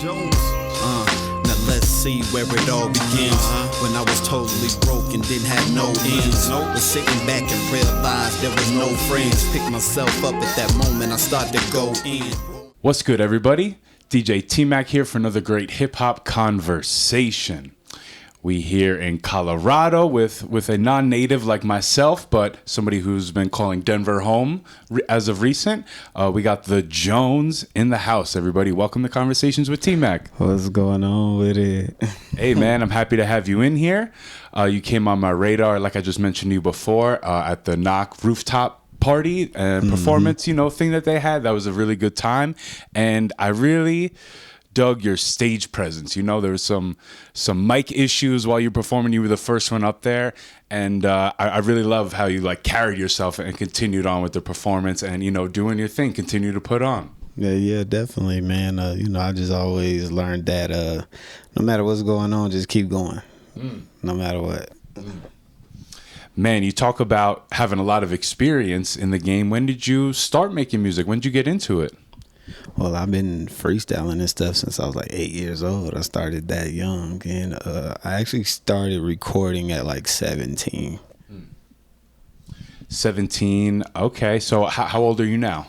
Jones. Now let's see where it all begins. When I was totally broke and didn't have no ends. Was sitting back and realized there was no friends. Picked myself up at that moment, I started to go in. What's good, everybody? DJ TMac here for another great hip-hop conversation. We here in Colorado with a non-native like myself, but somebody who's been calling Denver home as of recent. We got the Jones in the house, everybody. Welcome to Conversations with T-Mac. What's going on with it? Hey, man, I'm happy to have you in here. You came on my radar, like I just mentioned to you before, at the Knock rooftop party and performance, thing that they had. That was a really good time. And I really dug your stage presence. There was some mic issues while you were performing. You were the first one up there, and I really love how you carried yourself and continued on with the performance and doing your thing, continue to put on. Yeah, definitely, man. I just always learned that no matter what's going on, just keep going, no matter what. Man, you talk about having a lot of experience in the game. When did you start making music? When did you get into it? Well, I've been freestyling and stuff since I was 8 years old. I started that young, and I actually started recording at 17. 17. Okay, so how old are you now?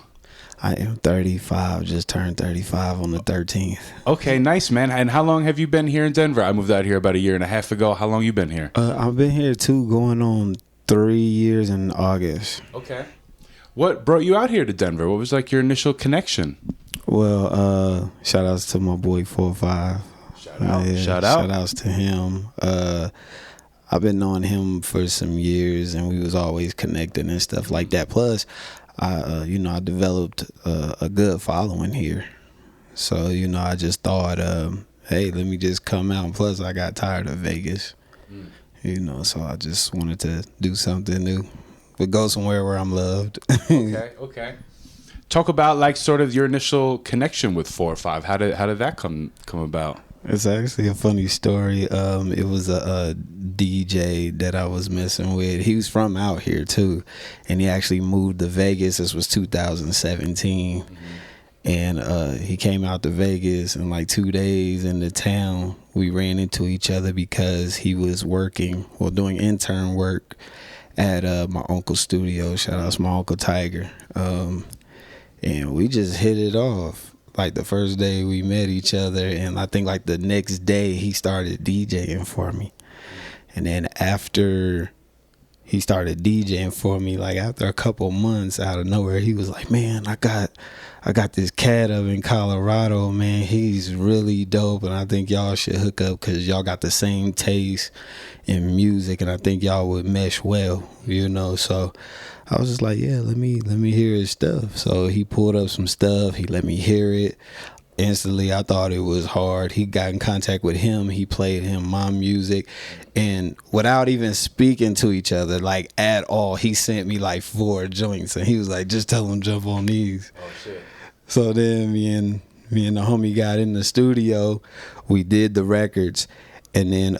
I am 35. Just turned 35 on the 13th. Okay, nice, man. And how long have you been here in Denver? I moved out here about a year and a half ago. How long you been here? I've been here going on 3 years in August. Okay. What brought you out here to Denver? What was your initial connection? Well, shout outs to my boy 4-5. Shout out. Shout outs to him. I've been knowing him for some years, and we was always connecting and stuff like that. Plus, I developed a good following here. So, I just thought, hey, let me just come out. And plus, I got tired of Vegas, so I just wanted to do something new. But go somewhere where I'm loved. Okay. Talk about sort of your initial connection with 4-5. How did that come about? It's actually a funny story. It was a DJ that I was messing with. He was from out here too, and he actually moved to Vegas. This was 2017, and he came out to Vegas. In 2 days in the town, we ran into each other because he was doing intern work at my uncle's studio. Shout out to my Uncle Tiger. And we just hit it off. The first day we met each other, and I think the next day he started DJing for me. And then after he started DJing for me, after a couple months, out of nowhere, he was like, man, I got this cat up in Colorado, man. He's really dope, and I think y'all should hook up because y'all got the same taste in music, and I think y'all would mesh well, So I was just like, yeah, let me hear his stuff. So he pulled up some stuff. He let me hear it. Instantly, I thought it was hard. He got in contact with him. He played him my music. And without even speaking to each other, at all, he sent me 4 joints. And he was like, just tell him jump on these. Oh, shit. So then me and the homie got in the studio. We did the records. And then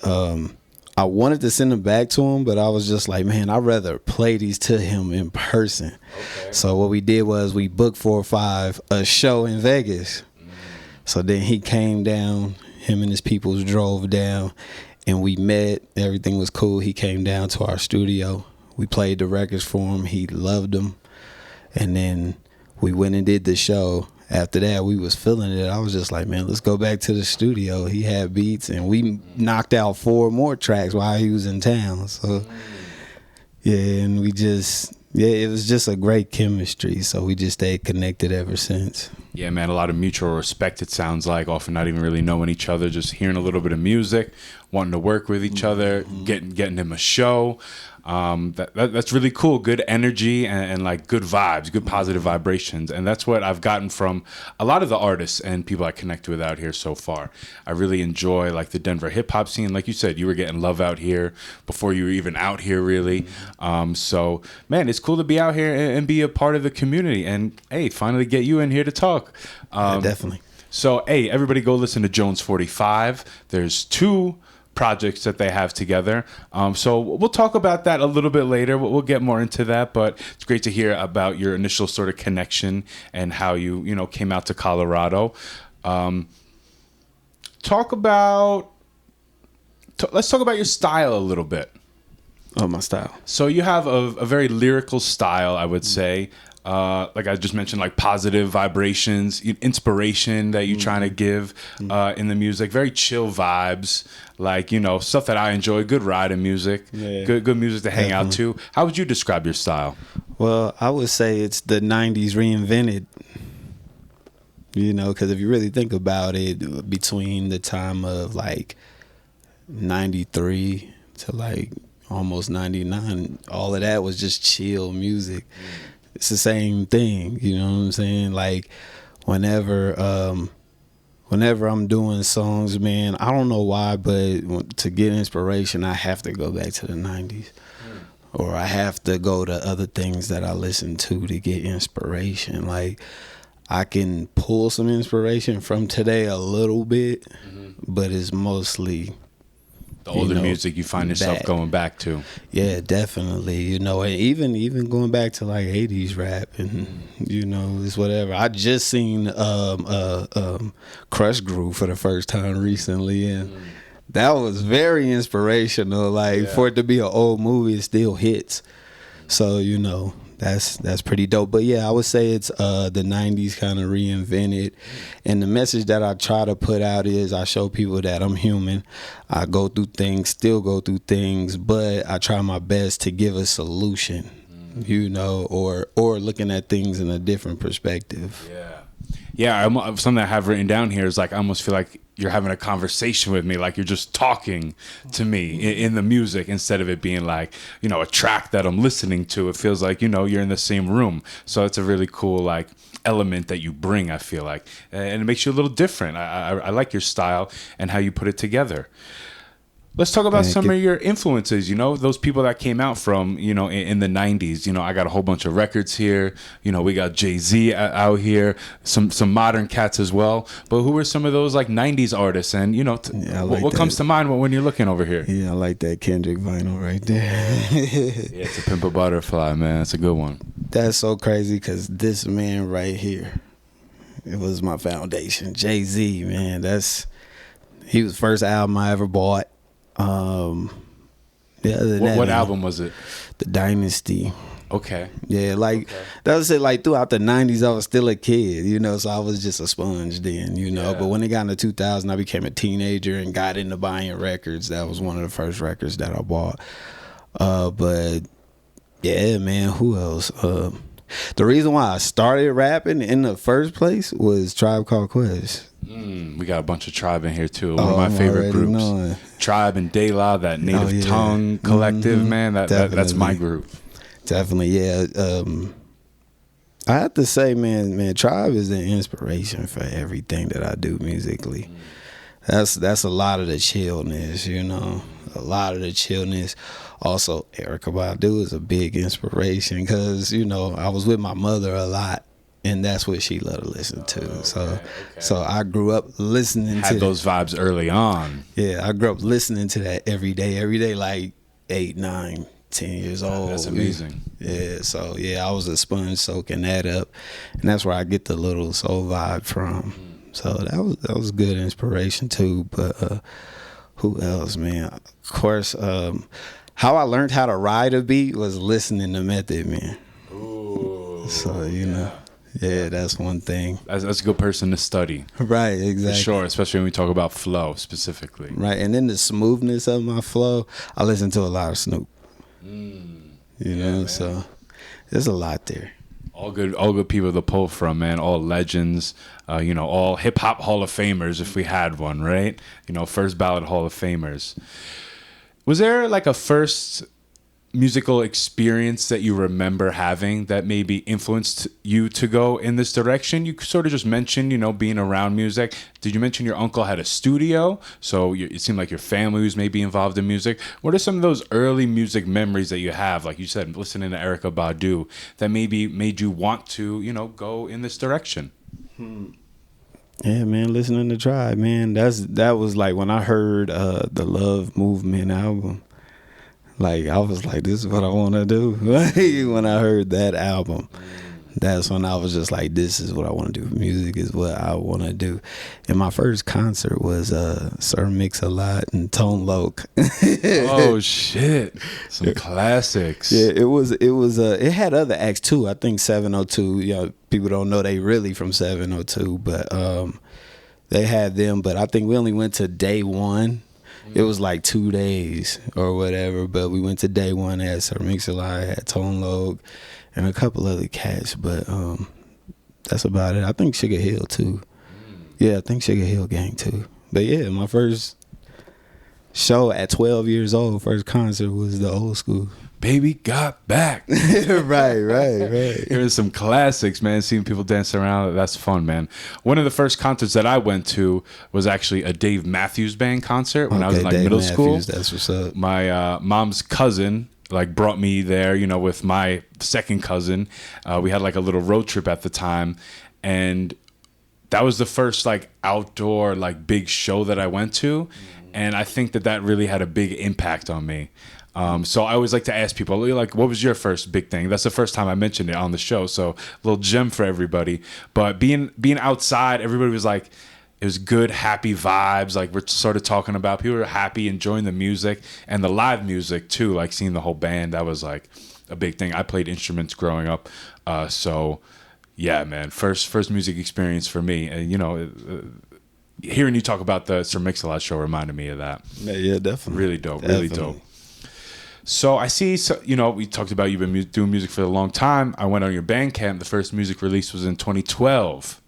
I wanted to send them back to him, but I was just like, man, I'd rather play these to him in person. Okay. So what we did was we booked 4-5 a show in Vegas. So then he came down, him and his peoples drove down, and we met. Everything was cool. He came down to our studio. We played the records for him. He loved them. And then we went and did the show. After that, we was feeling it. I was just like, man, let's go back to the studio. He had beats, and we knocked out 4 more tracks while he was in town. So, yeah, and it was just a great chemistry. So we just stayed connected ever since. Yeah, man, a lot of mutual respect, it sounds like. Often not even really knowing each other, just hearing a little bit of music, wanting to work with each other, getting him a show. That's really cool. Good energy and good vibes, good positive vibrations. And that's what I've gotten from a lot of the artists and people I connect with out here so far. I really enjoy the Denver hip hop scene. Like you said, you were getting love out here before you were even out here, really. So, man, it's cool to be out here and be a part of the community. And, hey, finally get you in here to talk. Yeah, definitely. So, hey, everybody go listen to Jones 45. There's 2 projects that they have together. So we'll talk about that a little bit later. We'll get more into that, but it's great to hear about your initial sort of connection and how you came out to Colorado. let's talk about your style a little bit. Oh, my style. So you have a very lyrical style, I would say. Like I just mentioned, like positive vibrations, inspiration that you're trying to give in the music. Very chill vibes, like, you know, stuff that I enjoy. Good riding music, good music to hang out to. How would you describe your style? Well, I would say it's the 90s reinvented. You know, because if you really think about it, between the time of like 93 to like almost 99, all of that was just chill music. It's the same thing, you know what I'm saying? Like whenever I'm doing songs, man, I don't know why, but to get inspiration, I have to go back to the 90s. Or I have to go to other things that I listen to get inspiration. Like I can pull some inspiration from today a little bit, but it's mostly the older music you find yourself going back to. Yeah, definitely. You know, and even going back to like 80s rap and you know, it's whatever. I just seen Crush Groove for the first time recently, and that was very inspirational. Like for it to be an old movie, it still hits. So, you know, that's pretty dope. But yeah, I would say it's the 90s kind of reinvented, and the message that I try to put out is I show people that I'm human. I go through things, still go through things, but I try my best to give a solution, you know, or looking at things in a different perspective. Something I have written down here is like I almost feel like you're having a conversation with me, like you're just talking to me in the music instead of it being like, you know, a track that I'm listening to. It feels like, you know, you're in the same room. So it's a really cool like element that you bring, I feel like, and it makes you a little different. I like your style and how you put it together. Let's talk about some of your influences, you know, those people that came out from, you know, in the 90s. You know, I got a whole bunch of records here. You know, we got Jay-Z out here, some modern cats as well. But who are some of those like 90s artists? And, you know, what comes to mind when you're looking over here? Yeah, I like that Kendrick vinyl right there. It's a Pimp a Butterfly, man. That's a good one. That's so crazy because this man right here, it was my foundation. Jay-Z, man. He was the first album I ever bought. What album was it? The Dynasty. Okay. Yeah, like that was it. Like throughout the 90s, I was still a kid, you know, so I was just a sponge then, you know. But when it got into 2000, I became a teenager and got into buying records. That was one of the first records that I bought. But yeah, man, who else? The reason why I started rapping in the first place was Tribe Called Quest. We got a bunch of Tribe in here too. One of my favorite groups. Knowing. Tribe and De La, that Native Tongue collective, man. That's my group. Definitely, yeah. I have to say, man, Tribe is an inspiration for everything that I do musically. That's a lot of the chillness, you know. A lot of the chillness. Also, Erykah Badu is a big inspiration because, you know, I was with my mother a lot. And that's what she loved to listen to. So I grew up listening to those vibes early on. Yeah, I grew up listening to that every day, like 8, 9, 10 years old. That's amazing. Yeah, so yeah, I was a sponge soaking that up. And that's where I get the little soul vibe from. So that was good inspiration too. But who else, man? Of course, how I learned how to ride a beat was listening to Method Man. Ooh, so, you know. Yeah, that's one thing. That's a good person to study. Right, exactly. For sure, especially when we talk about flow specifically. Right, and then the smoothness of my flow, I listen to a lot of Snoop. You know, man. So there's a lot there. All good people to pull from, man. All legends, you know, all hip hop Hall of Famers if we had one, right? You know, first ballot Hall of Famers. Was there like a first musical experience that you remember having that maybe influenced you to go in this direction? You sort of just mentioned, you know, being around music. Did you mention your uncle had a studio? So it seemed like your family was maybe involved in music. What are some of those early music memories that you have, like you said, listening to Erykah Badu, that maybe made you want to, you know, go in this direction? Yeah, man, listening to Tribe, man. That was like when I heard the Love Movement album. Like, I was like, this is what I want to do. When I heard that album, that's when I was just like, this is what I want to do. Music is what I want to do. And my first concert was Sir Mix-a-Lot and Tone Loc. Oh shit, some classics. Yeah, it had other acts too. I think 702, you know, people don't know they really from 702, but they had them, but I think we only went to day one. It was like 2 days or whatever, but we went to day one. Had Sir Mix-a-Lot, had Tone Loc, and a couple other cats, but that's about it. I think Sugar Hill too. Yeah, I think Sugar Hill Gang too. But yeah, my first show at 12 years old, first concert was the Old School. Baby Got Back. right. Here's some classics, man. Seeing people dance around, that's fun, man. One of the first concerts that I went to was actually a Dave Matthews Band concert when I was in like Dave middle Matthews, school. That's what's up. My mom's cousin like brought me there, you know, with my second cousin. We had like a little road trip at the time, and that was the first like outdoor like big show that I went to, and I think that really had a big impact on me. So I always like to ask people, like, what was your first big thing? That's the first time I mentioned it on the show, so a little gem for everybody. But being outside, everybody was like, it was good, happy vibes. Like we're sort of talking about, people were happy, enjoying the music and the live music too. Like seeing the whole band, that was like a big thing. I played instruments growing up, so yeah, man. First music experience for me, and you know. Hearing you talk about the Sir Mix-a-Lot show reminded me of that. Yeah, definitely. Really dope, really dope. So I see, you know, we talked about you've been doing music for a long time. I went on your Bandcamp. The first music release was in 2012,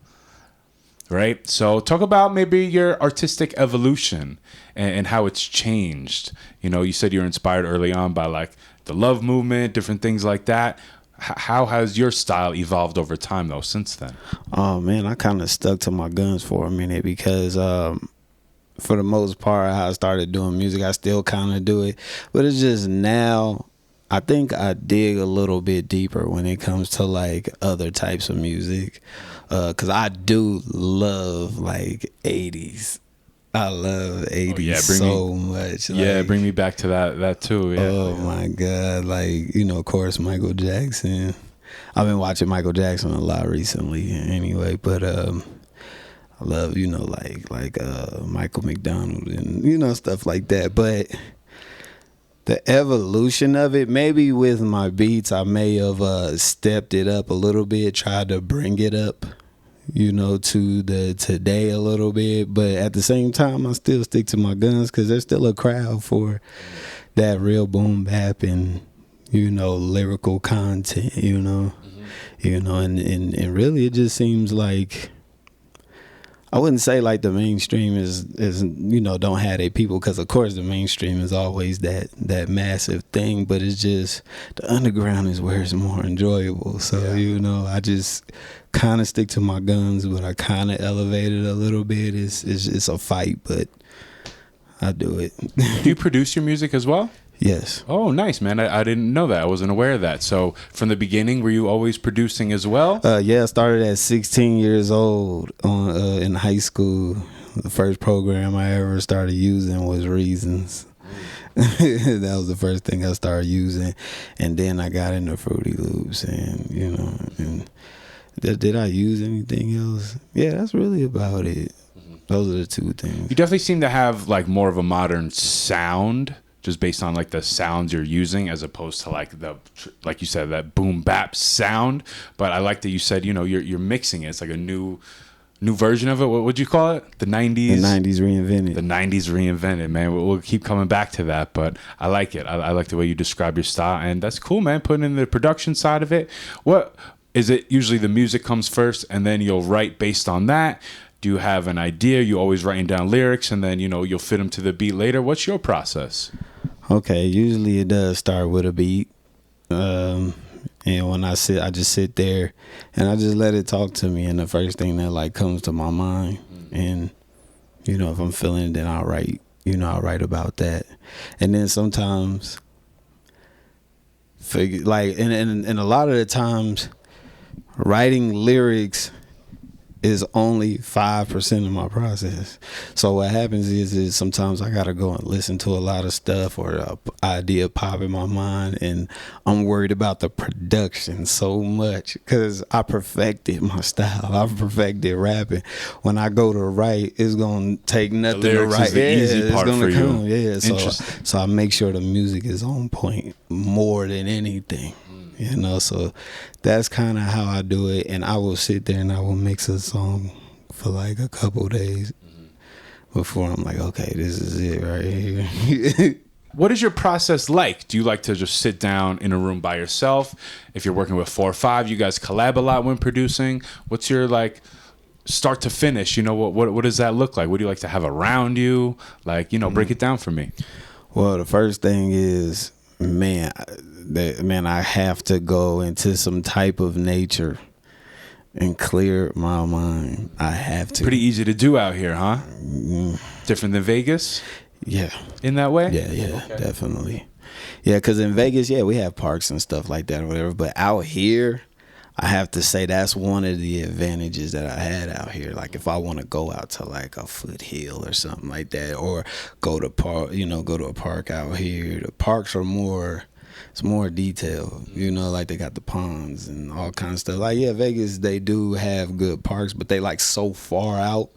right? So talk about maybe your artistic evolution and how it's changed. You know, you said you were inspired early on by like the love movement, different things like that. How has your style evolved over time, though, since then? Oh, man, I kind of stuck to my guns for a minute because for the most part, how I started doing music, I still kind of do it. But it's just now, I think I dig a little bit deeper when it comes to, like, other types of music. Because I do love, like, 80s. I love 80s much. Yeah, bring me back to that too. Yeah. Oh my God. Like, you know, of course, Michael Jackson. I've been watching Michael Jackson a lot recently anyway, but I love, you know, like Michael McDonald and, you know, stuff like that. But the evolution of it, maybe with my beats, I may have stepped it up a little bit, tried to bring it up, you know, to the today a little bit, but at the same time I still stick to my guns because there's still a crowd for that real boom bap and, you know, lyrical content, you know. You know, and really it just seems like, I wouldn't say like the mainstream is you know, don't have their people, because of course the mainstream is always that massive thing, but it's just the underground is where it's more enjoyable. So you know, I just kind of stick to my guns, but I kind of elevate it a little bit. It's a fight, but I do it. Do you produce your music as well? Yes. Oh, nice, man. I didn't know that. I wasn't aware of that. So from the beginning, were you always producing as well? Yeah, I started at 16 years old in high school. The first program I ever started using was Reasons. That was the first thing I started using. And then I got into Fruity Loops and, you know, and did I use anything else? Yeah, that's really about it. Those are the two things. You definitely seem to have like more of a modern sound, just based on like the sounds you're using, as opposed to like like you said, that boom bap sound. But I like that you said, you know, you're mixing it. It's like a new version of it. What would you call it? The 90s? The 90s reinvented. The 90s reinvented, man. We'll keep coming back to that, but I like it. I like the way you describe your style, and that's cool, man. Putting in the production side of it. What is it? Usually the music comes first, and then you'll write based on that. Do you have an idea? You always writing down lyrics, and then, you know, you'll fit them to the beat later. What's your process? Okay, usually it does start with a beat. And when I just sit there and I just let it talk to me, and the first thing that like comes to my mind, and you know, if I'm feeling it, then I'll write, you know, I'll write about that. And then sometimes and a lot of the times writing lyrics is only 5% of my process. So what happens is sometimes I gotta go and listen to a lot of stuff, or an idea pop in my mind, and I'm worried about the production so much because I perfected my style. I perfected rapping. When I go to write, it's gonna take nothing to write. Is the easy part for you. Yeah, so I make sure the music is on point more than anything. You know, so that's kind of how I do it. And I will sit there and I will mix a song for like a couple days before I'm like, okay, this is it right here. What is your process like? Do you like to just sit down in a room by yourself? If you're working with 4 or 5, you guys collab a lot when producing. What's your like start to finish? You know, what does that look like? What do you like to have around you? Like, you know, break it down for me. Well, the first thing is, man, I have to go into some type of nature and clear my mind. I have to. Pretty easy to do out here, huh? Different than Vegas? Yeah. In that way? Yeah, okay. Definitely. Yeah, because in Vegas, we have parks and stuff like that or whatever. But out here, I have to say that's one of the advantages that I had out here. Like if I want to go out to like a foothill or something like that, or go to a park out here, the parks are it's more detailed, you know, like they got the ponds and all kinds of stuff. Like, yeah, Vegas, they do have good parks, but they like so far out,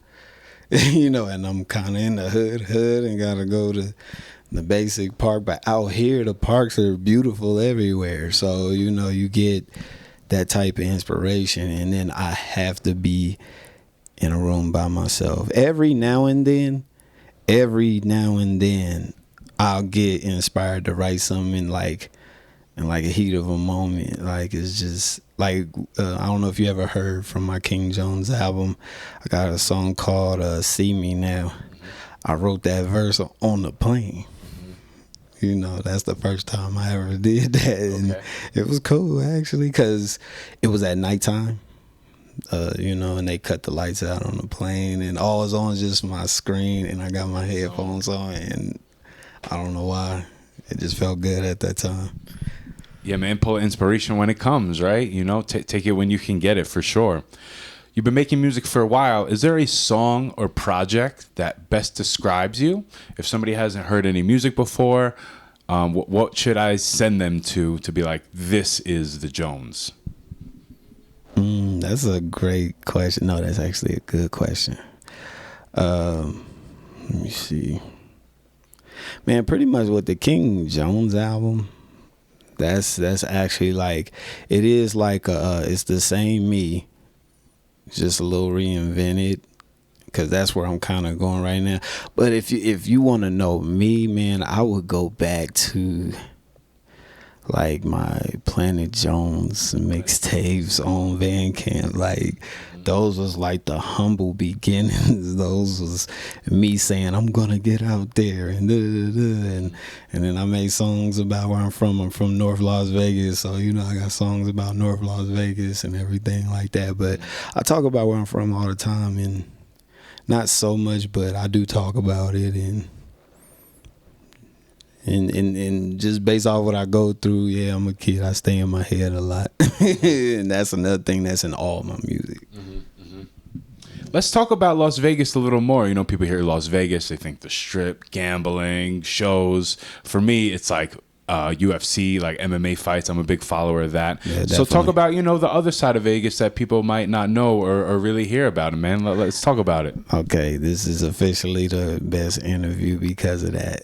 you know, and I'm kind of in the hood and got to go to the basic park. But out here, the parks are beautiful everywhere. So, you know, you get that type of inspiration. And then I have to be in a room by myself. Every now and then, I'll get inspired to write something in like a heat of a moment. Like it's just like I don't know if you ever heard from my King Jones album. I got a song called "See Me Now." I wrote that verse on the plane. You know, that's the first time I ever did that, and it was cool actually because it was at nighttime. You know, and they cut the lights out on the plane, and all is on just my screen, and I got my headphones on, and I don't know why. It just felt good at that time. Yeah, man, pull inspiration when it comes, right? You know, take it when you can get it, for sure. You've been making music for a while. Is there a song or project that best describes you? If somebody hasn't heard any music before, what should I send them to be like, this is the Jones? That's a great question. No, that's actually a good question. Let me see. Man, pretty much with the King Jones album, that's actually like, it is like it's the same me, just a little reinvented, because that's where I'm kind of going right now. But if you want to know me, man, I would go back to like my Planet Jones mixtapes on Bandcamp. Like those was like the humble beginnings. Those was me saying I'm gonna get out there and and then I made songs about where I'm from. I'm from North Las Vegas, so you know I got songs about North Las Vegas and everything like that. But I talk about where I'm from all the time, and not so much, but I do talk about it, and just based off what I go through, yeah, I'm a kid. I stay in my head a lot. And that's another thing that's in all my music. Let's talk about Las Vegas a little more. You know, people hear Las Vegas, they think the strip, gambling, shows. For me, it's like UFC, like MMA fights. I'm a big follower of that. Yeah, so talk about, you know, the other side of Vegas that people might not know or really hear about it, man. Let's talk about it. Okay, this is officially the best interview because of that.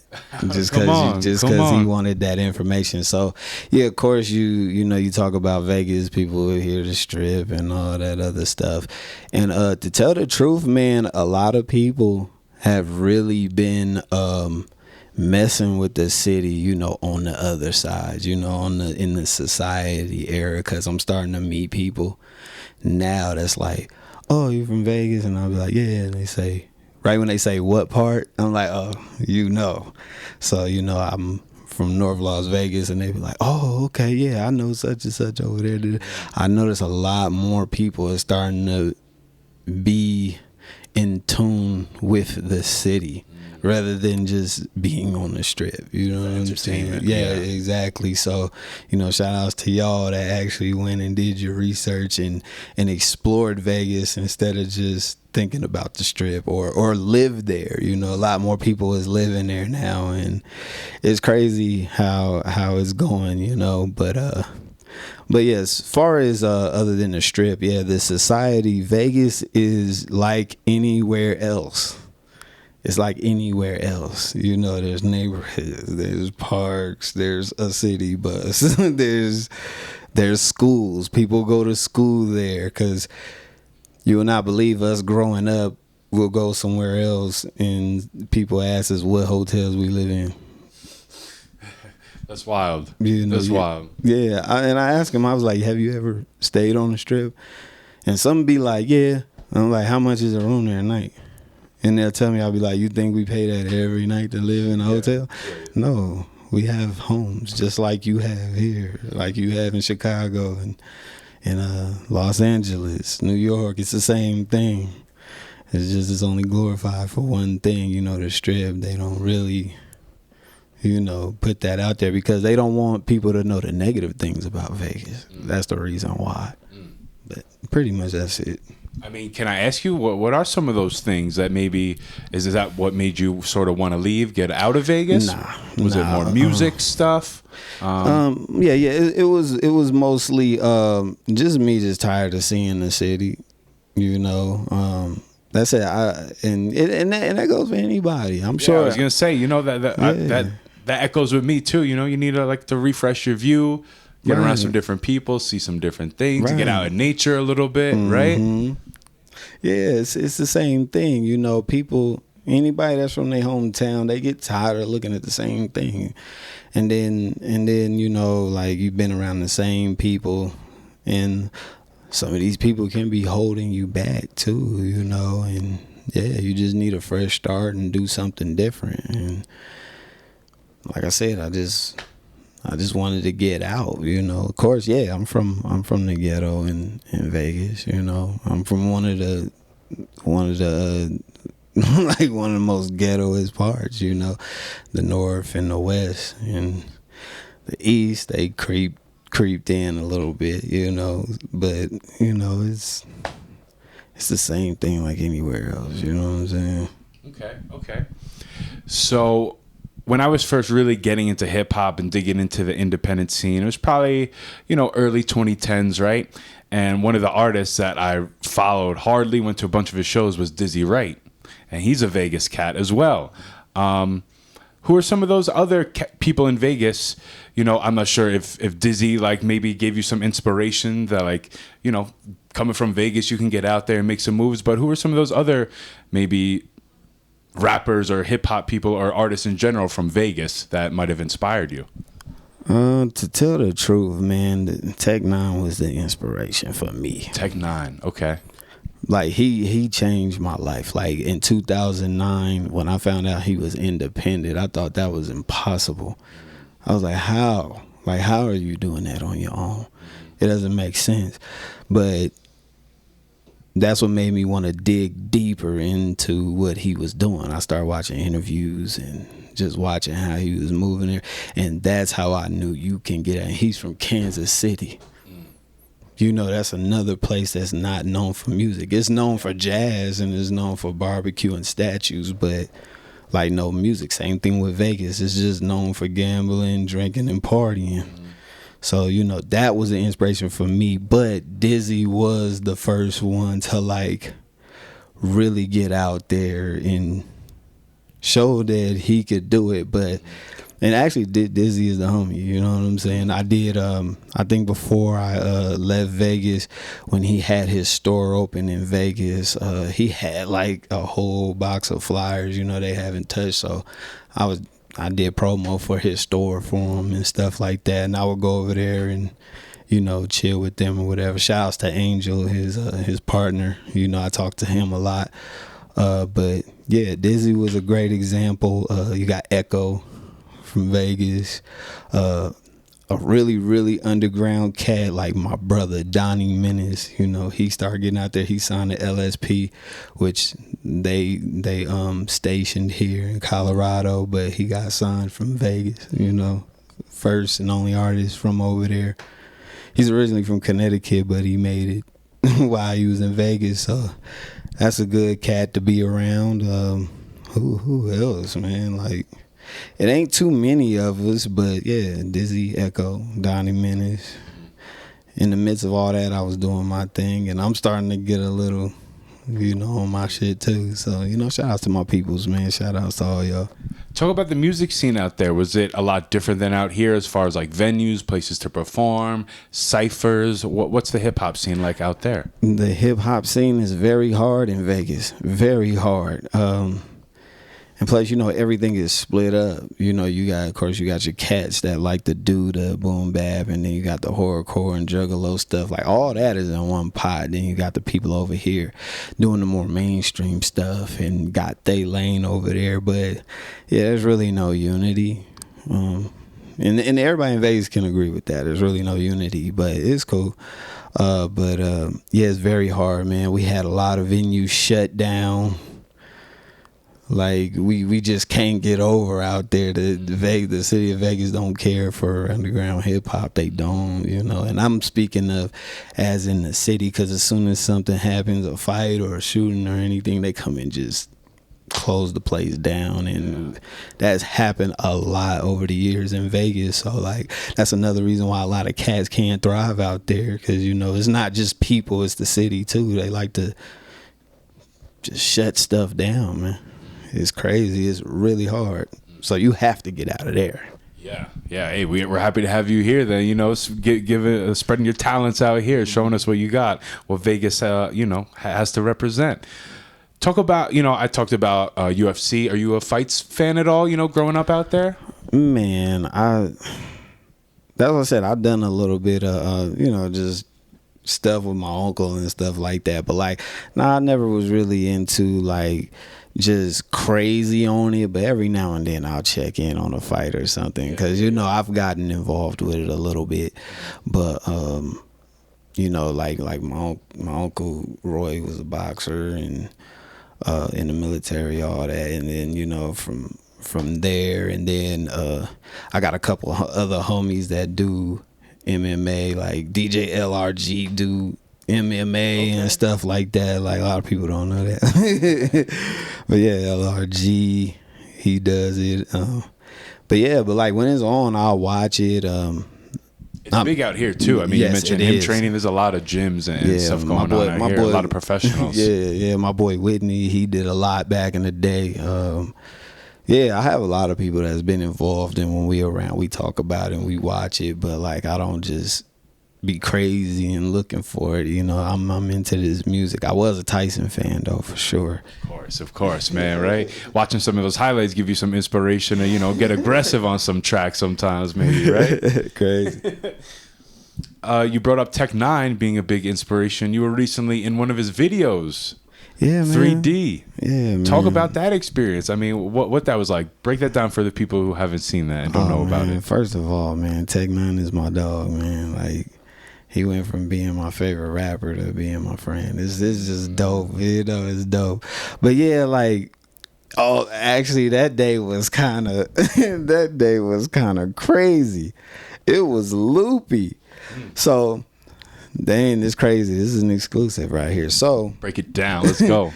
Just because he wanted that information. So yeah, of course you know you talk about Vegas, people will hear the strip and all that other stuff. And to tell the truth, man, a lot of people have really been messing with the city, you know, on the other side, you know, in the society era, because I'm starting to meet people now that's like, oh, you from Vegas? And I'll be like, yeah. And they say, right when they say what part, I'm like, oh, you know. So, you know, I'm from North Las Vegas, and they be like, oh, okay, yeah, I know such and such over there. I notice a lot more people are starting to be in tune with the city. rather than just being on the strip. You know what I'm saying? Yeah, exactly. So, you know, shout outs to y'all that actually went and did your research and explored Vegas instead of just thinking about the strip or live there. You know, a lot more people is living there now, and it's crazy how it's going, you know. But yes, as far as other than the strip, yeah, the society, Vegas is like anywhere else. It's like anywhere else. You know, there's neighborhoods, there's parks, there's a city bus, there's schools. People go to school there because you will not believe us growing up, we'll go somewhere else and people ask us what hotels we live in. That's wild. You know, That's wild. Yeah, and I asked him, I was like, have you ever stayed on the strip? And some be like, yeah. I'm like, how much is a room there a night? And they'll tell me, I'll be like, you think we pay that every night to live in a hotel? Yeah. No, we have homes just like you have here, like you have in Chicago and Los Angeles, New York. It's the same thing. It's just it's only glorified for one thing, you know, the strip. They don't really, you know, put that out there because they don't want people to know the negative things about Vegas. That's the reason why. But pretty much that's it. I mean, can I ask you what are some of those things that maybe is that what made you sort of want to leave, get out of Vegas? Was it more music stuff? It was mostly just me just tired of seeing the city, you know. That's it. And that goes for anybody. I'm sure. I was gonna say, you know, that echoes with me too. You know, you need to refresh your view. Get around some different people, see some different things, get out in nature a little bit, right? Yeah, it's the same thing. You know, people, anybody that's from their hometown, they get tired of looking at the same thing. And then, you know, like you've been around the same people, and some of these people can be holding you back too, you know, and yeah, you just need a fresh start and do something different. And like I said, I just wanted to get out, you know. Of course, yeah, I'm from the ghetto in Vegas, you know. I'm from one of the like one of the most ghettoest parts, you know. The north and the west and the east, they creeped in a little bit, you know. But, you know, it's the same thing like anywhere else, you know what I'm saying? Okay. So when I was first really getting into hip hop and digging into the independent scene, it was probably, you know, early 2010s, right? And one of the artists that I followed hardly, went to a bunch of his shows, was Dizzy Wright. And he's a Vegas cat as well. Who are some of those other people in Vegas? You know, I'm not sure if Dizzy, like, maybe gave you some inspiration that, like, you know, coming from Vegas, you can get out there and make some moves. But who are some of those other maybe rappers or hip hop people or artists in general from Vegas that might have inspired you? To tell the truth, man, Tech Nine was the inspiration for me. Tech Nine, okay. Like he changed my life. Like in 2009, when I found out he was independent, I thought that was impossible. I was like, how? Like, how are you doing that on your own? It doesn't make sense. But that's what made me want to dig deeper into what he was doing. I started watching interviews and just watching how he was moving there. And that's how I knew you can get it. He's from Kansas City. You know, that's another place that's not known for music. It's known for jazz and it's known for barbecue and statues, but like no music. Same thing with Vegas. It's just known for gambling, drinking, and partying. So, you know, that was the inspiration for me. But Dizzy was the first one to, like, really get out there and show that he could do it. But, and actually, Dizzy is the homie, you know what I'm saying? I did, I think before I left Vegas, when he had his store open in Vegas, he had, like, a whole box of flyers, you know, they haven't touched. So I did promo for his store for him and stuff like that, and I would go over there and, you know, chill with them or whatever. Shout outs to Angel, his partner. You know, I talked to him a lot. But yeah, Dizzy was a great example. You got Echo from Vegas. a really underground cat like my brother Donnie Menace. You know, he started getting out there. He signed to LSP, which they stationed here in Colorado, but he got signed from Vegas. You know, first and only artist from over there. He's originally from Connecticut, but he made it while he was in Vegas. So that's a good cat to be around. Who else, man? Like, it ain't too many of us, but yeah, Dizzy, Echo, Donnie Menace. In the midst of all that, I was doing my thing, and I'm starting to get a little, you know, on my shit too. So, you know, shout outs to my peoples, man. Shout outs to all y'all. Talk about the music scene out there. Was it a lot different than out here as far as like venues, places to perform, ciphers? What's the hip hop scene like out there? The hip hop scene is very hard in Vegas. Very hard. And plus, you know, everything is split up. You know, you got your cats that like to do the boom bap, and then you got the horrorcore and juggalo stuff. Like, all that is in one pot. Then you got the people over here doing the more mainstream stuff, and got they lane over there. But yeah, there's really no unity. And everybody in Vegas can agree with that. There's really no unity, but it's cool. Yeah, it's very hard, man. We had a lot of venues shut down. Like, we just can't get over out there. The city of Vegas don't care for underground hip hop. They don't, you know. And I'm speaking of as in the city, because as soon as something happens, a fight or a shooting or anything, they come and just close the place down. And that's happened a lot over the years in Vegas. So, like, that's another reason why a lot of cats can't thrive out there, because, you know, it's not just people, it's the city too. They like to just shut stuff down, man. It's crazy. It's really hard. So you have to get out of there. Yeah. Hey, we're happy to have you here. Then, you know, spreading your talents out here, showing us what you got, what Vegas, you know, has to represent. Talk about, you know, I talked about UFC. Are you a fights fan at all? You know, growing up out there. Man, that's what I said. I've done a little bit of, you know, just stuff with my uncle and stuff like that. But like, I never was really into like just crazy on it, but every now and then I'll check in on a fight or something, because, you know, I've gotten involved with it a little bit. But you know, like my uncle Roy was a boxer and in the military, all that. And then, you know, from there, and then I got a couple other homies that do MMA, like DJ LRG do MMA and stuff like that. Like, a lot of people don't know that. But yeah, LRG, he does it. But yeah, but like when it's on, I'll watch it. It's big out here too. I mean, yes, you mentioned him training. There's a lot of gyms and stuff going on out here. A lot of professionals. Yeah. My boy Whitney, he did a lot back in the day. Yeah, I have a lot of people that's been involved, and when we around, we talk about it and we watch it. But like, I don't just be crazy and looking for it. You know, I'm into this music. I was a Tyson fan though, for sure. Of course, man. Right? Watching some of those highlights give you some inspiration to, you know, get aggressive on some tracks sometimes, maybe. Right? Crazy. You brought up Tech Nine being a big inspiration. You were recently in one of his videos. Yeah, man. 3D. Yeah, man. Talk about that experience. I mean, what that was like. Break that down for the people who haven't seen that and don't know about it. First of all, man, Tech Nine is my dog, man. Like, he went from being my favorite rapper to being my friend. This is just dope. You know, it's dope. But yeah, like, actually, that day was kind of crazy. It was loopy. So, dang, it's crazy. This is an exclusive right here. So, break it down. Let's go.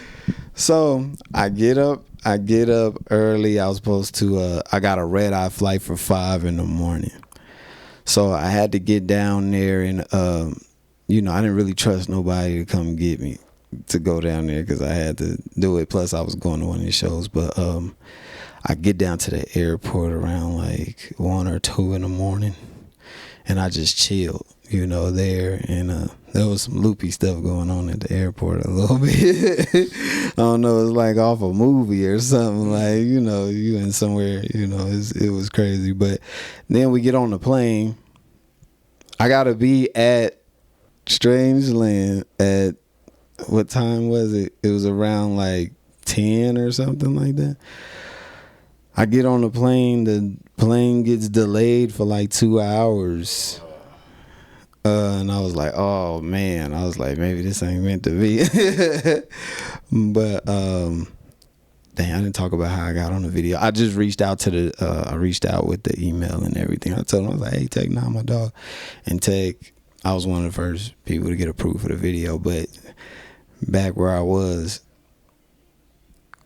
So I get up early. I was supposed to I got a red-eye flight for 5 a.m. So I had to get down there, and you know, I didn't really trust nobody to come get me to go down there, because I had to do it. Plus, I was going to one of these shows. But I get down to the airport around like 1 or 2 a.m, and I just chilled, you know, there. And there was some loopy stuff going on at the airport a little bit. I don't know, it's like off a movie or something. Like, you know, you in somewhere, you know, it was crazy. But then we get on the plane. I gotta be at Strangeland at, what time was it? It was around like 10 or something like that. I get on the plane gets delayed for like 2 hours. And I was like, oh man, I was like, maybe this ain't meant to be. But dang, I didn't talk about how I got on the video. I just reached out with the email and everything. I told him, I was like, hey, Tech, not my dog. And Tech, I was one of the first people to get approved for the video. But back where I was,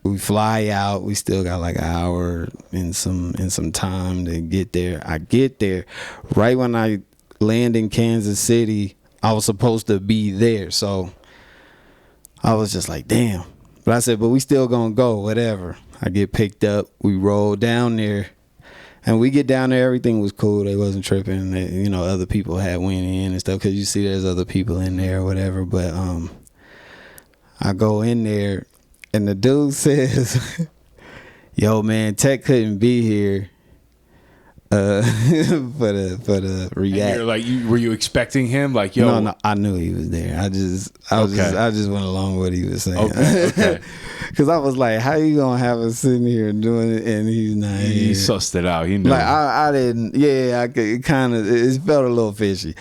we fly out. We still got like an hour and some time to get there. I get there right when I land in Kansas City. I was supposed to be there, so I was just like, damn. But I said, but we still gonna go, whatever. I get picked up. We roll down there, and we get down there. Everything was cool. They wasn't tripping. They, other people had went in and stuff, because you see there's other people in there or whatever. But I go in there, and the dude says, yo, man, Tech couldn't be here for the react. You're like, were you expecting him? Like, yo, no, I knew he was there. I just went along with what he was saying. Okay. Because I was like, how you gonna have us sitting here doing it and he's not here? He sussed it out. He knew. Like I didn't. Yeah, I could kind of. It felt a little fishy.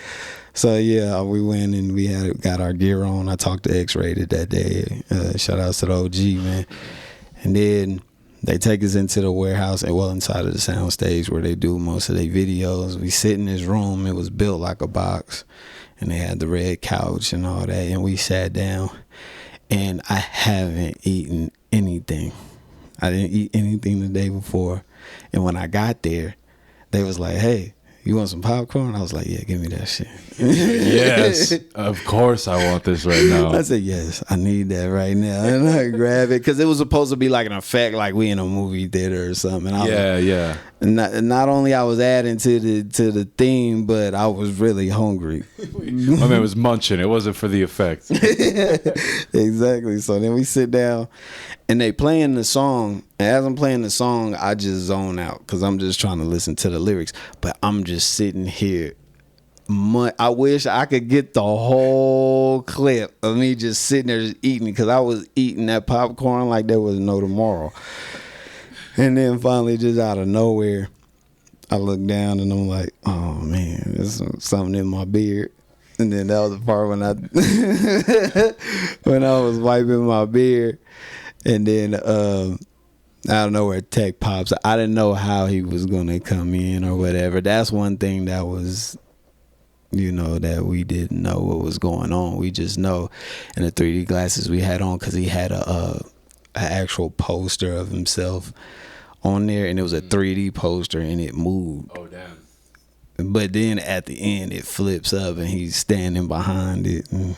So yeah, we went and we got our gear on. I talked to X-Rated that day. Shout out to the OG, man. And then they take us into the warehouse and inside of the sound stage where they do most of their videos. We sit in this room. It was built like a box, and they had the red couch and all that. And we sat down, and I haven't eaten anything. I didn't eat anything the day before. And when I got there, they was like, hey, you want some popcorn? I was like, yeah, give me that shit. Yes, of course I want this right now. I said, yes, I need that right now. And I grab it, because it was supposed to be like an effect, like we in a movie theater or something. And yeah. And not only I was adding to the theme, but I was really hungry. My man was munching. It wasn't for the effect. Exactly. So then we sit down, and they playing the song. And as I'm playing the song, I just zone out, because I'm just trying to listen to the lyrics. But I'm just sitting here. I wish I could get the whole clip of me just sitting there just eating, because I was eating that popcorn like there was no tomorrow. And then finally, just out of nowhere, I look down and I'm like, oh man, there's something in my beard. And then that was the part when I was wiping my beard. And then out of nowhere, Tech pops. I didn't know how he was gonna come in or whatever. That's one thing that was, that we didn't know what was going on. We just know in the 3D glasses we had on, because he had an actual poster of himself on there, and it was a 3D poster, and it moved. Oh damn! But then at the end, it flips up, and he's standing behind it. And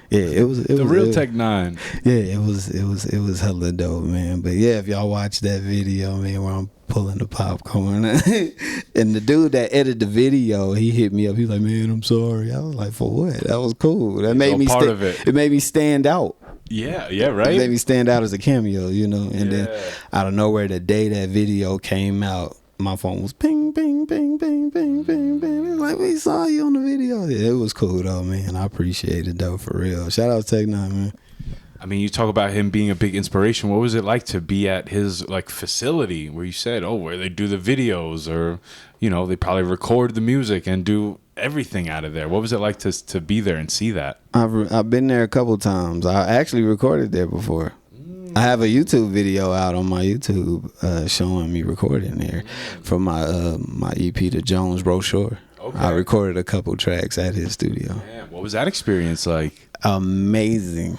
yeah, it was the real Tech 9. Yeah, it was hella dope, man. But yeah, if y'all watch that video, man, where I'm pulling the popcorn, and the dude that edited the video, he hit me up. He's like, "Man, I'm sorry." I was like, "For what?" That was cool. That made me part of it. It made me stand out. Yeah, right. It made me stand out as a cameo, And then out of nowhere, the day that video came out, my phone was ping, ping, ping, ping, ping, ping, ping. It was like, we saw you on the video. Yeah, it was cool though, man. I appreciate it though, for real. Shout out to Tech 9, man. I mean, you talk about him being a big inspiration. What was it like to be at his facility where you said, where they do the videos, or they probably record the music and do everything out of there? What was it like to be there and see that? I've been there a couple times. I actually recorded there before. I have a YouTube video out on my YouTube showing me recording there for my my EP, The Jones Brochure. Okay. I recorded a couple tracks at his studio. Man, what was that experience like? Amazing.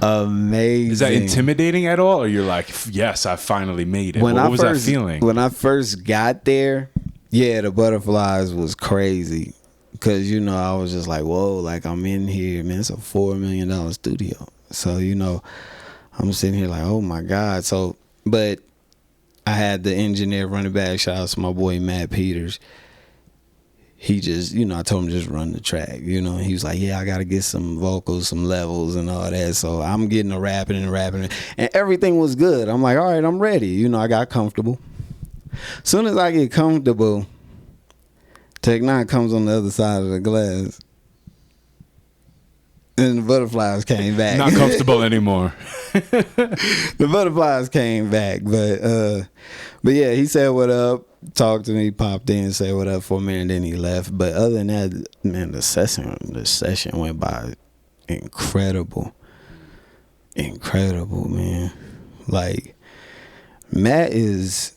Amazing. Is that intimidating at all, or you're like, yes, I finally made it? What was that feeling? When I first got there, yeah, the butterflies was crazy, because I was just like, whoa, like I'm in here, man. It's a $4 million studio, so I'm sitting here like, oh my god. So, but I had the engineer running back. Shout out to my boy Matt Peters. He just, I told him just run the track, He was like, yeah, I got to get some vocals, some levels and all that. So I'm getting to rapping, and everything was good. I'm like, all right, I'm ready. I got comfortable. Soon as I get comfortable, Tech 9 comes on the other side of the glass. And the butterflies came back. Not comfortable anymore. The butterflies came back, but yeah, he said what up, talked to me, popped in, said what up for a minute, and then he left. But other than that, man, the session went by incredible, man. Like Matt is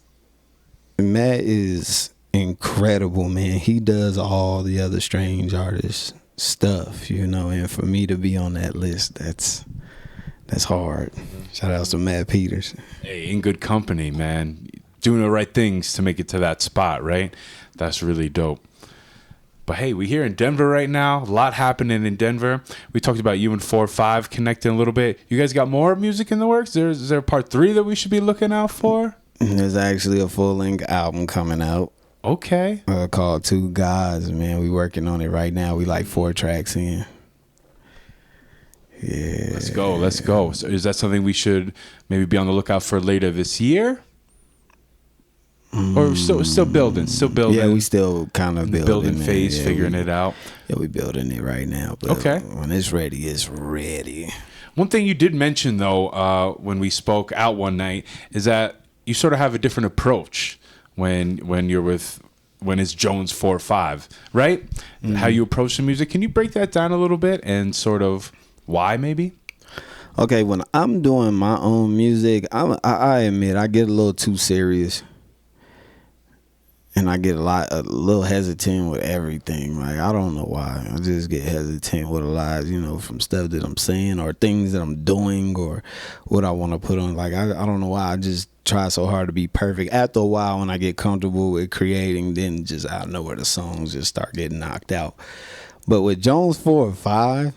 incredible, man. He does all the other Strange Artists stuff, you know, and for me to be on that list, that's hard. Shout out to Matt Peters. Hey, in good company, man. Doing the right things to make it to that spot, right? That's really dope. But hey, we're here in Denver right now. A lot happening in Denver. We talked about you and 4-5 connecting a little bit. You guys got more music in the works? Is there part 3 that we should be looking out for? There's actually a full-length album coming out. Okay. Called Two Gods, man. We working on it right now. We like 4 tracks in. Yeah. Let's go. So is that something we should maybe be on the lookout for later this year? Or still building? Yeah, we still kind of building phase, figuring it out. Yeah, we building it right now. But okay. When it's ready, it's ready. One thing you did mention, though, when we spoke out one night, is that you sort of have a different approach when it's Jones 4-5, right? Mm-hmm. How you approach the music. Can you break that down a little bit and sort of why maybe? Okay, when I'm doing my own music, I admit I get a little too serious. And I get a little hesitant with everything. Like, I don't know why. I just get hesitant with a lot, you know, from stuff that I'm saying or things that I'm doing or what I want to put on. Like, I don't know why. I just try so hard to be perfect. After a while, when I get comfortable with creating, then just out of nowhere, the songs just start getting knocked out. But with Jones 4-5,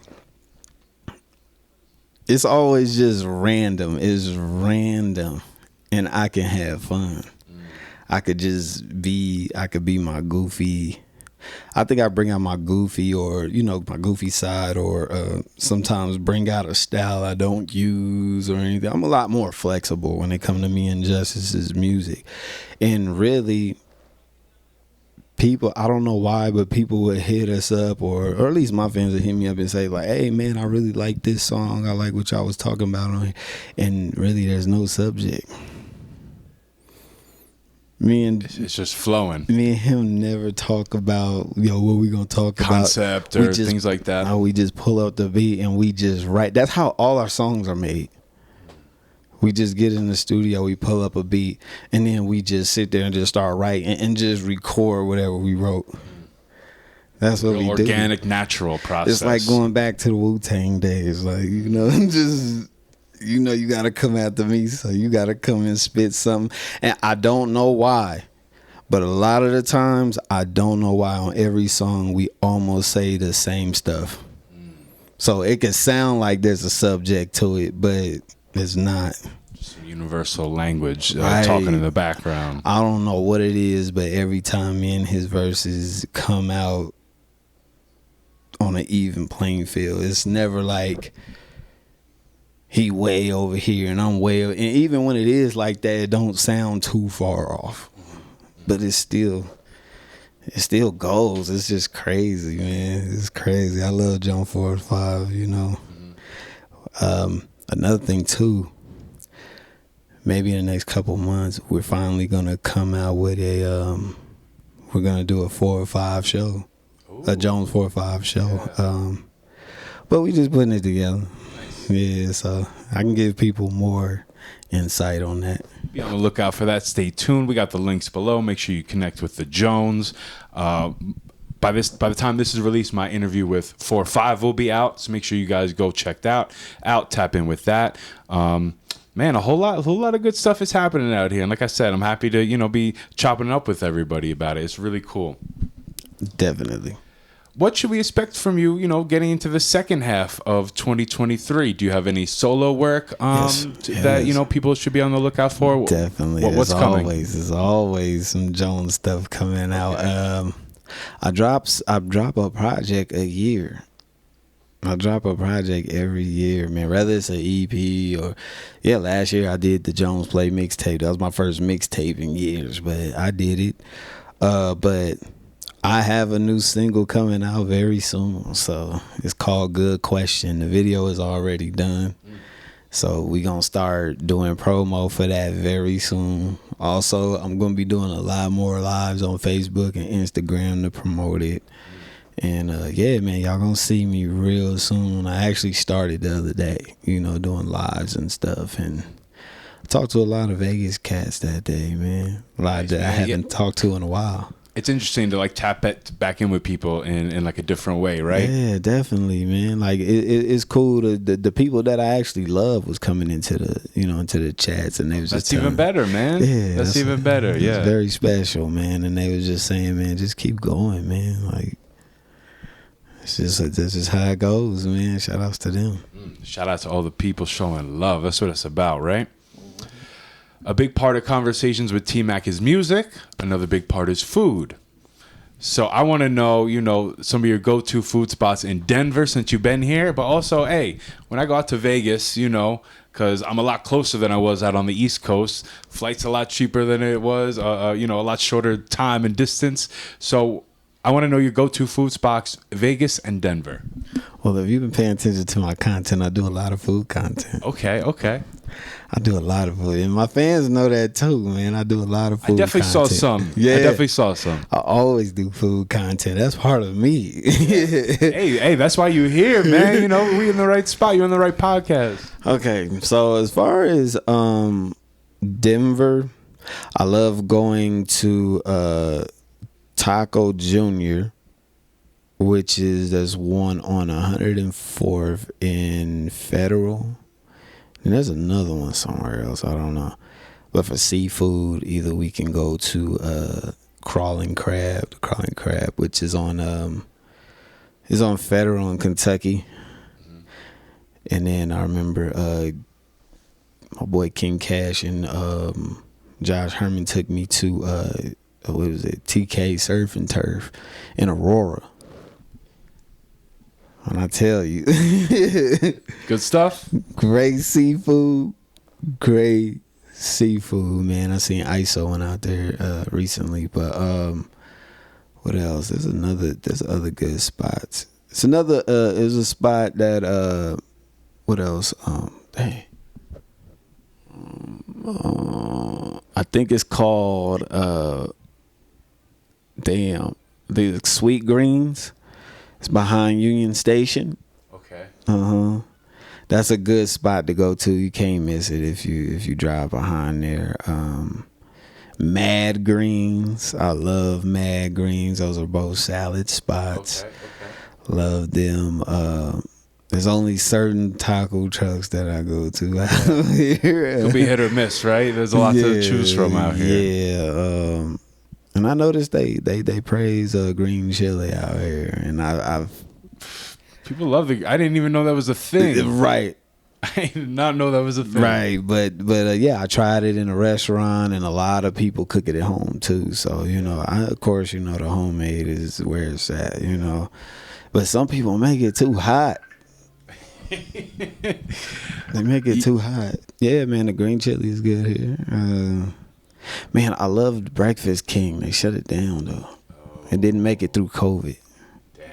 it's always just random. It's random. And I can have fun. I could be my goofy. I think I bring out my goofy or, you know, my goofy side or sometimes bring out a style I don't use or anything. I'm a lot more flexible when it comes to me and Justice's music. And really, people, I don't know why, but people would hit us up or at least my fans would hit me up and say like, hey, man, I really like this song. I like what y'all was talking about on here. And really, there's no subject. It's just flowing. Me and him never talk about, what we gonna talk concept about. Or things like that. No, we just pull up the beat and we just write. That's how all our songs are made. We just get in the studio, we pull up a beat, and then we just sit there and just start writing and just record whatever we wrote. That's what we do. Organic, natural process. It's like going back to the Wu-Tang days, like, just. You got to come after me, so you got to come and spit something. And I don't know why, but a lot of the times, I don't know why on every song we almost say the same stuff. So it can sound like there's a subject to it, but it's not. Just a universal language Right. talking in the background. I don't know what it is, but every time me and his verses come out on an even playing field, it's never like he way over here and I'm way over. And even when it is like that, it don't sound too far off. But it still goes. It's just crazy, man. It's crazy. I love John 4-5, Another thing too, maybe in the next couple months, we're finally gonna come out with we're gonna do a 4-5 show. Ooh. A Jones 4-5 show. Yeah. But we just putting it together. Yeah, so I can give people more insight on that. Be on the lookout for that. Stay tuned. We got the links below. Make sure you connect with the Jones. By the time this is released, my interview with 4-5 will be out. So make sure you guys go check that out. Tap in with that. Man, a whole lot of good stuff is happening out here. And like I said, I'm happy to be chopping it up with everybody about it. It's really cool. Definitely. What should we expect from you, getting into the second half of 2023? Do you have any solo work that people should be on the lookout for? Definitely. What's coming? There's always some Jones stuff coming out. I drop a project a year. I drop a project every year, man. Whether it's an EP or last year I did the Jones Play mixtape. That was my first mixtape in years, but I did it. But I have a new single coming out very soon. So it's called Good Question. The video is already done. So we gonna start doing promo for that very soon. Also, I'm gonna be doing a lot more lives on Facebook and Instagram to promote it. And yeah, man, y'all gonna see me real soon. I actually started the other day, you know, doing lives and stuff. And I talked to a lot of Vegas cats that day, man. A lot that I haven't talked to in a while. It's interesting to like tap it back in with people in like a different way, right? Yeah, definitely, man. Like it's cool. The people that I actually love was coming into the chats, and they was that's just even better, man. Yeah, that's even better. Yeah, it's very special, man. And they was just saying, man, just keep going, man. Like this is how it goes, man. Shout outs to them. Shout out to all the people showing love. That's what it's about, right? A big part of conversations with TMac is music. Another big part is food. So I want to know, you know, some of your go-to food spots in Denver since you've been here. But also, hey, when I go out to Vegas, you know, because I'm a lot closer than I was out on the East Coast. Flight's a lot cheaper than it was, you know, a lot shorter time and distance. So I want to know your go-to food spots, Vegas and Denver. Well, if you've been paying attention to my content, I do a lot of food content. Okay. I do a lot of food, and my fans know that too, man. I do a lot of food. I definitely saw some. Yeah, I definitely saw some. I always do food content. That's part of me. hey, that's why you're here, man. You know, we in the right spot. You're on the right podcast. Okay, so as far as Denver, I love going to Taco Jr., which there's one on 104th in Federal. And there's another one somewhere else. I don't know. But for seafood, either we can go to Crawling Crab, which is on Federal in Kentucky. Mm-hmm. And then I remember my boy King Cash and Josh Herman took me to what was it? TK Surf and Turf in Aurora. And I tell you, good stuff. Great seafood, man. I seen ISO went out there recently, but what else? There's other good spots. It's another. There's a spot that what else? I think it's called the Sweet Greens. It's behind Union Station. Okay. That's a good spot to go to. You can't miss it if you drive behind there. Mad Greens. I love Mad Greens. Those are both salad spots. Okay. Love them. There's only certain taco trucks that I go to out here. Could be hit or miss, right? There's a lot to choose from out here. Yeah. And I noticed they praise green chili out here, and I've people love it. I didn't even know that was a thing. Right. I did not know that was a thing. Right, but yeah, I tried it in a restaurant, and a lot of people cook it at home too. So of course, the homemade is where it's at. But some people make it too hot. They make it too hot. Yeah, man, the green chili is good here. Man, I loved Breakfast King. They shut it down though. It didn't make it through COVID. Damn.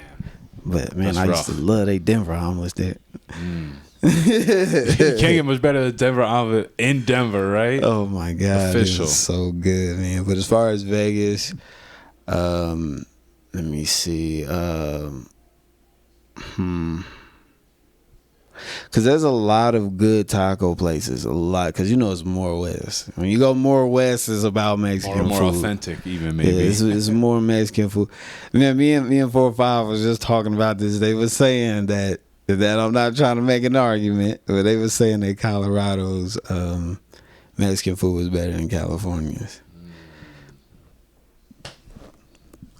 But man, That's I rough. used to love they Denver omelets there. You can't get much better than Denver omelet in Denver, right? Oh my God, Official. It was so good, man. But as far as Vegas, let me see. Because there's a lot of good taco places, a lot. Because it's more west. When you go more west, it's about Mexican food. More authentic, even maybe. Yeah, it's more Mexican food. Man, me and 4-5 was just talking about this. They were saying that I'm not trying to make an argument, but they were saying that Colorado's Mexican food was better than California's.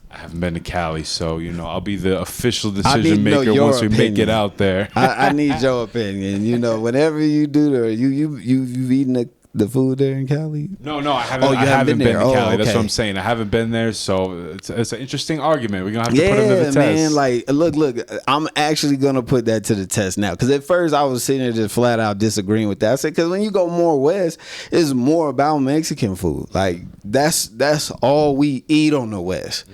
I haven't been to Cali, so I'll be the official decision maker once we make it out there. I need your opinion. Whenever you do there, you've eaten the food there in Cali? No, I haven't. I haven't been to Cali. That's what I'm saying. I haven't been there, so it's an interesting argument. We're gonna have to put it to the test. Man. Like, look. I'm actually gonna put that to the test now. Because at first I was sitting there just flat out disagreeing with that. I said, because when you go more west, it's more about Mexican food. Like that's all we eat on the west.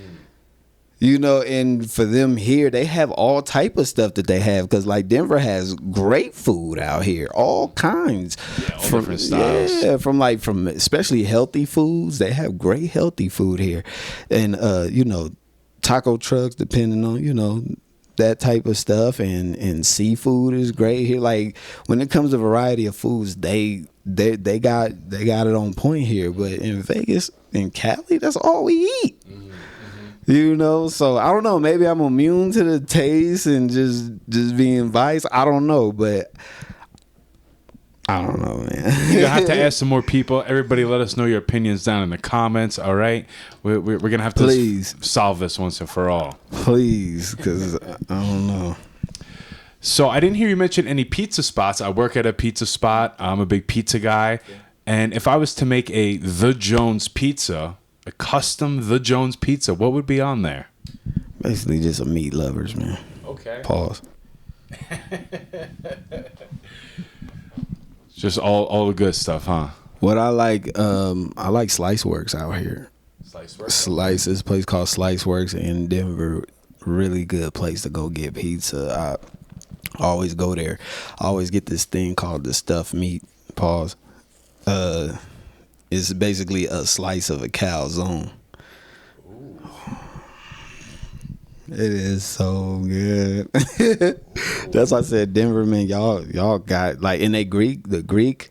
You know, and for them here, they have all type of stuff that they have, because like Denver has great food out here, all kinds, all different styles. Yeah, from especially healthy foods. They have great healthy food here, and you know, taco trucks, depending on, you know, that type of stuff, and seafood is great here. Like when it comes to variety of foods, they got it on point here. But in Vegas, in Cali, that's all we eat. You know, so I don't know. Maybe I'm immune to the taste and just being vice. I don't know, but I don't know, man. You're gonna have to ask some more people. Everybody, let us know your opinions down in the comments. All right, we're gonna have to solve this once and for all. Please, because I don't know. So I didn't hear you mention any pizza spots. I work at a pizza spot. I'm a big pizza guy, and if I was to make a The Jones pizza, a custom The Jones pizza, what would be on there? Basically just a meat lovers, man. Okay. Pause. Just all the good stuff, huh? What I like Slice Works out here. Slice Works? Slice, this place called Slice Works in Denver. Really good place to go get pizza. I always go there. I always get this thing called the stuffed meat. Pause. It's basically a slice of a calzone. Ooh. It is so good. That's why I said Denver, man. Y'all got like in they the Greek.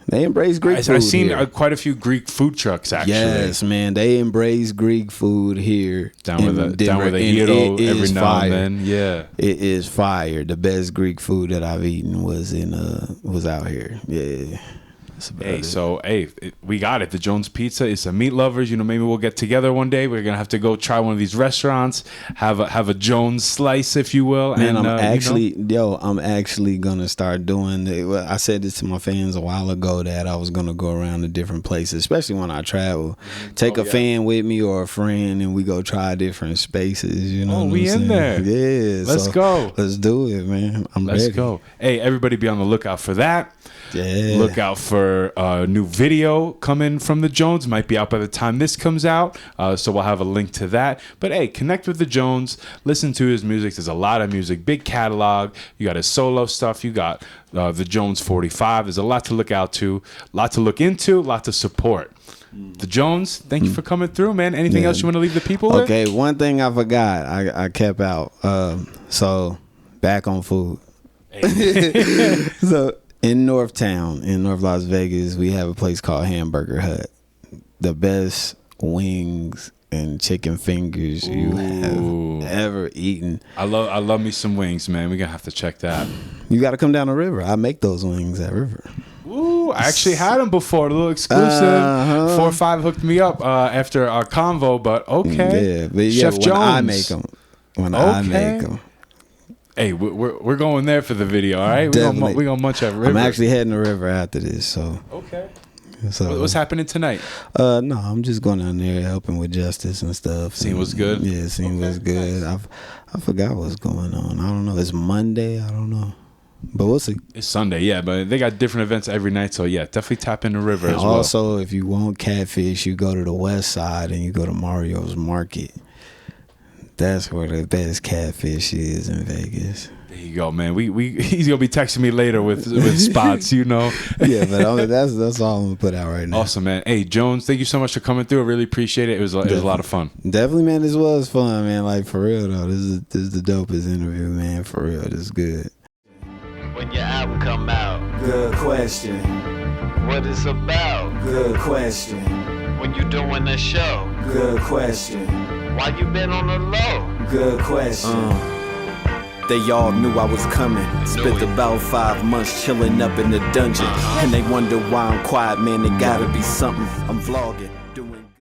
They embrace Greek food. I've seen here. Quite a few Greek food trucks actually. Yes, man. They embrace Greek food here. Down with the hero every now and then. Yeah. It is fire. The best Greek food that I've eaten was out here. Yeah. We got it. The Jones Pizza is a meat lovers. You know, maybe we'll get together one day. We're gonna have to go try one of these restaurants. Have a Jones slice, if you will. Man, I'm actually gonna start doing it. Well, I said this to my fans a while ago that I was gonna go around to different places, especially when I travel. Take a fan with me or a friend, and we go try different spaces. You know, we in there. Yeah, let's go. Let's do it, man. Let's ready. Go. Hey, everybody, be on the lookout for that. Yeah. Look out for a new video coming from the Jones. Might be out by the time this comes out. So we'll have a link to that. But hey, connect with the Jones. Listen to his music. There's a lot of music. Big catalog. You got his solo stuff. You got the Jones 45. There's a lot to look out to. A lot to look into. A lot to support. The Jones, thank you for coming through, man. Anything else you want to leave the people with? Okay, one thing I forgot. I kept out. So back on food. So in Northtown, in North Las Vegas, we have a place called Hamburger Hut. The best wings and chicken fingers you have ever eaten. I love me some wings, man. We're gonna have to check that. You got to come down the river. I make those wings at River. Ooh, I actually had them before, a little exclusive. 4 or 5 hooked me up after our convo, but okay. Yeah, but Chef Jones. I make them. I make them. Hey, we're going there for the video, all right? We're gonna munch at River. I'm actually heading to River after this, so. Okay. So what's happening tonight? No, I'm just going down there helping with justice and stuff. Scene was good? Yeah, scene was good. Nice. I forgot what's going on. I don't know. It's Monday. I don't know. But we'll see. It's Sunday, yeah, but they got different events every night, so yeah, definitely tap in the River as well. Also, if you want catfish, you go to the west side and you go to Mario's Market. That's where the best catfish is in Vegas. There you go, man. He's gonna be texting me later with spots, you know. Yeah, but that's all I'm gonna put out right now. Awesome, man. Hey, Jones, thank you so much for coming through. I really appreciate it. It was a lot of fun. Definitely, man. This was fun, man. Like for real though, this is the dopest interview, man. For real, this is good. When your album come out? Good question. What it's about? Good question. When you doing the show? Good question. Why you been on the low? Good question. They all knew I was coming. Spent about 5 months chilling up in the dungeon. And they wonder why I'm quiet, man. It gotta be something. I'm vlogging.